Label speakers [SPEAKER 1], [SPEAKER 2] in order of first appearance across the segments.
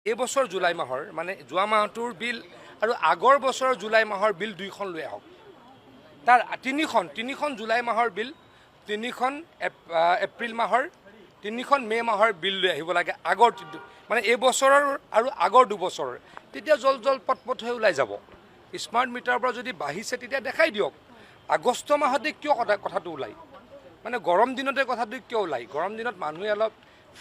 [SPEAKER 1] এই বছৰ জুলাই মাহৰ মানে যোৱা মাহটোৰ বিল আৰু আগৰ বছৰৰ জুলাই মাহৰ বিল দুইখন লৈ আহক। তাৰ তিনিখন জুলাই মাহৰ বিল, তিনিখন এপ্ৰিল মাহৰ, তিনিখন মে' মাহৰ বিল লৈ আহিব লাগে আগৰ মানে এই বছৰৰ আৰু আগৰ দুবছৰৰ। তেতিয়া জল পট হৈ ওলাই যাব। স্মাৰ্ট মিটাৰৰ পৰা যদি বাঢ়িছে তেতিয়া দেখাই দিয়ক। আগষ্ট মাহতে কিয় কথাটো ওলাই, মানে গৰম দিনতে কথাটো কিয় ওলাই? গৰম দিনত মানুহে অলপ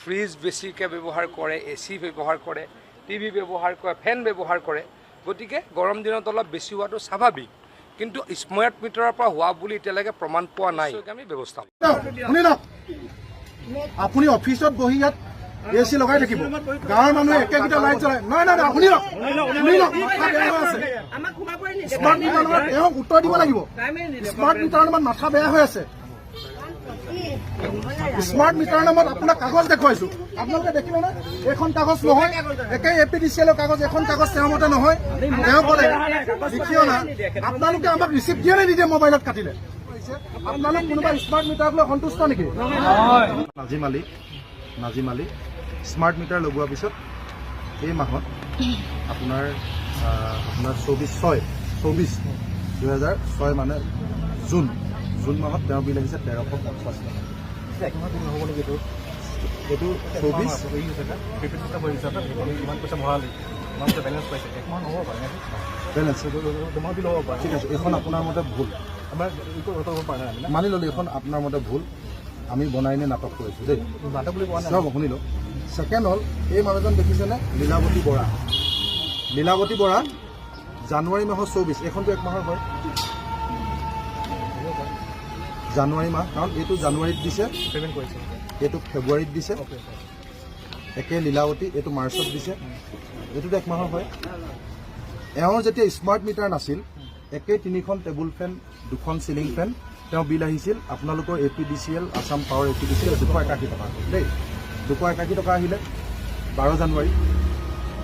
[SPEAKER 1] ফ্ৰিজ বেছিকৈ ব্যৱহাৰ কৰে, AC ব্যৱহাৰ কৰে, TV ব্যৱহাৰ কৰে, ফেন ব্যৱহাৰ কৰে। গতিকে গৰম দিনত অলপ বেছি হোৱাটো স্বাভাৱিক, কিন্তু স্মাৰ্ট মিটাৰৰ পৰা হোৱা বুলি এতিয়ালৈকে প্ৰমাণ পোৱা নাই। আমি ব্যৱস্থা
[SPEAKER 2] আপুনি অফিচত বহি ইয়াত AC লগাই থাকিব, গাঁৱৰ মানুহে একেকেইটা লাইট জ্বলাই। নহয় আপুনি স্মাৰ্ট মিটাৰ নামত তেওঁক উত্তৰ দিব লাগিব। স্মাৰ্ট মিটাৰৰ নামত মাথা বেয়া হৈ আছে। স্মাৰ্ট মিটাৰৰ নামত আপোনাক কাগজ দেখুৱাইছো, আপোনালোকে দেখিলে নে? এইখন কাগজ নহয়, একে APDCL কাগজ, এখন কাগজ তেওঁৰ মতে নহয়। তেওঁ ক'লে দেখিও না, আপোনালোকে আমাক ৰিচিপ্ট দিয়ে নে নিদিয়ে? মোবাইলত কাটিলে আপোনালোক কোনোবা স্মাৰ্ট মিটাৰক লৈ সন্তুষ্ট নেকি? নাজিম আলী স্মাৰ্ট মিটাৰ লগোৱাৰ পিছত এই মাহত আপোনাৰ 24/6/2006 মানে জুন মাহত তেওঁৰ বিল আহিছে 1350 টকা। নহ'ব নেকি এইটো 24 ইমান পইচা ভৰালি, ইমান পইচা বেলেঞ্চ পাইছে, একমাহ নহ'ব পাৰে বেলেঞ্চ তোমাৰ বিল হ'ব পাৰে। ঠিক আছে, এইখন আপোনাৰ মতে ভুল, আমাৰ মানি ল'লো এইখন আপোনাৰ মতে ভুল। আমি বনাই নে নাটক কৰিছোঁ দেই, নাটক বুলি কোৱা নাই। শুনি লওক। ছেকেণ্ড হ'ল, এই মানুহজন দেখিছেনে? লীলাৱতী বৰা জানুৱাৰী মাহৰ 24, এইখনটো এক মাহৰ হয়। জানুৱাৰী মাহ, কাৰণ এইটো জানুৱাৰীত দিছে, পে'মেণ্ট কৰিছে, এইটো ফেব্ৰুৱাৰীত দিছে, একে লীলাৱতী এইটো মাৰ্চত দিছে, এইটোতো এক মাহৰ হয়। এওঁৰ যেতিয়া স্মাৰ্ট মিটাৰ নাছিল, একে 3খন টেবুল ফেন, 2খন চিলিং ফেন, তেওঁ বিল আহিছিল আপোনালোকৰ APDCL, আছাম পাৱাৰ APDCL 281 টকা দেই। 281 টকা আহিলে 12 জানুৱাৰী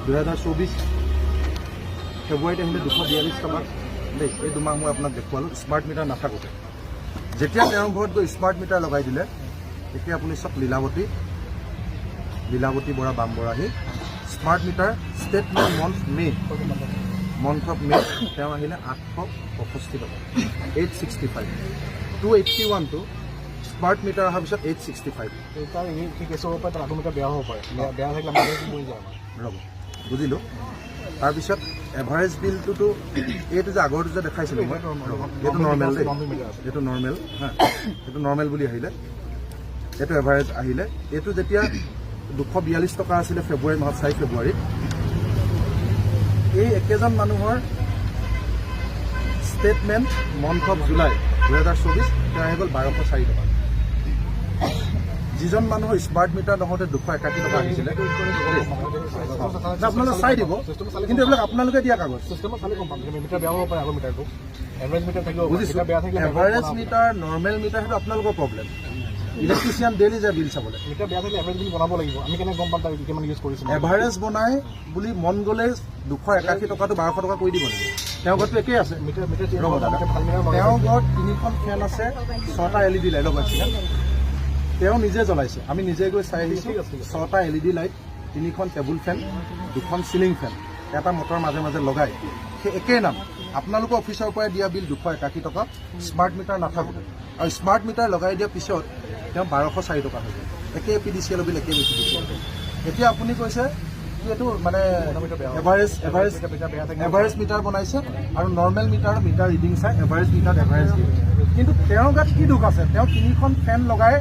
[SPEAKER 2] 2024, ফেব্ৰুৱাৰীত আহিলে 242 টকা দেই। এই দুমাহ মই আপোনাক দেখুৱালোঁ স্মাৰ্ট মিটাৰ নাথাকোঁতে। যেতিয়া তেওঁৰ ঘৰত গৈ স্মাৰ্ট মিটাৰ লগাই দিলে, এতিয়া আপুনি চাওক Lilawati Bora Bamborahi smart meter statement month of May' তেওঁ আহিলে 865 টকা, 865। 281টো স্মাৰ্ট মিটাৰ অহাৰ পিছত 865। ঠিক আছে, হ'ব পাৰে তাৰ আগৰ মিটাৰ বেয়া হ'ব পাৰে, বেয়া থাকিলে আমাৰ মৰি যায়। ৰ'ব, বুজিলোঁ। তাৰপিছত এভাৰেজ বিলটোতো এইটো যে আগৰটো যে দেখাইছিলোঁ মই, এইটো নৰ্মেল দেই, এইটো নৰ্মেল হা, এইটো নৰ্মেল বুলি আহিলে, এইটো এভাৰেজ আহিলে। এইটো যেতিয়া 242 টকা আছিলে ফেব্ৰুৱাৰী মাহত, 4 ফেব্ৰুৱাৰীত, এই একেজন মানুহৰ ষ্টেটমেণ্ট মন্থ অফ জুলাই 2024 তেওঁ আহি গ'ল 1204 টকা। যিজন মানুহৰ স্মাৰ্ট মিটাৰ নহওঁতে 281 টকা আহিছিলে, আপোনালোকে চাই দিব, কিন্তু এইবিলাক আপোনালোকে দিয়া কাগজ। এভাৰেজ মিটাৰ, নৰ্মেল মিটাৰ, সেইটো আপোনালোকৰ প্ৰব্লেম। ইলেক্ট্ৰিচিয়ান ডেইলি যায় বিল চাবলৈ। মিটাৰ বেয়া থাকিলে এভাৰেজ বিল বনাব লাগিব, আমি কেনেকৈ গম পাম তাক কিমান ইউজ কৰিছোঁ? এভাৰেজ বনাই বুলি মন গ'লে 281 টকাটো 1200 টকা কৰি দিব লাগিব। তেওঁৰ ঘৰতো একেই আছে। তেওঁৰ ঘৰত 3খন ফেন আছে, 6টা LED লাইট লগাইছে, তেওঁ নিজে জ্বলাইছে। আমি নিজে গৈ চাই আহিছোঁ। 6টা LED লাইট, 3খন টেবুল ফেন, 2খন চিলিং ফেন, এটা মটৰ মাজে মাজে লগাই, সেই একেই নাম। আপোনালোকৰ অফিচৰ পৰাই দিয়া বিল 281 টকা, স্মাৰ্ট মিটাৰ নাথাকোঁ। আৰু স্মাৰ্ট মিটাৰ লগাই দিয়াৰ পিছত তেওঁ 1204 টকা হৈ গ'ল। একে APDCL বিল, একে APDCL। এতিয়া আপুনি কৈছে এইটো মানে এভাৰেজ মিটাৰ বনাইছে আৰু নৰ্মেল মিটাৰ ৰিডিং চাই এভাৰেজ মিটাৰ এভাৰেজ দিয়ে। কিন্তু তেওঁৰ গাত কি দুখ আছে? তেওঁ 3খন ফেন লগাই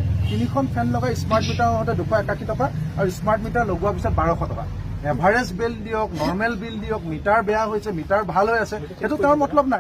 [SPEAKER 2] স্মাৰ্ট মিটাৰ হওঁতে 281 টকা, আৰু স্মাৰ্ট মিটাৰ লগোৱাৰ পিছত 1200 টকা। এভাৰেজ বিল দিয়ক, নৰ্মেল বিল দিয়ক, মিটাৰ বেয়া হৈছে, মিটাৰ ভাল হৈ আছে, সেইটো তেওঁৰ মতলব নাই।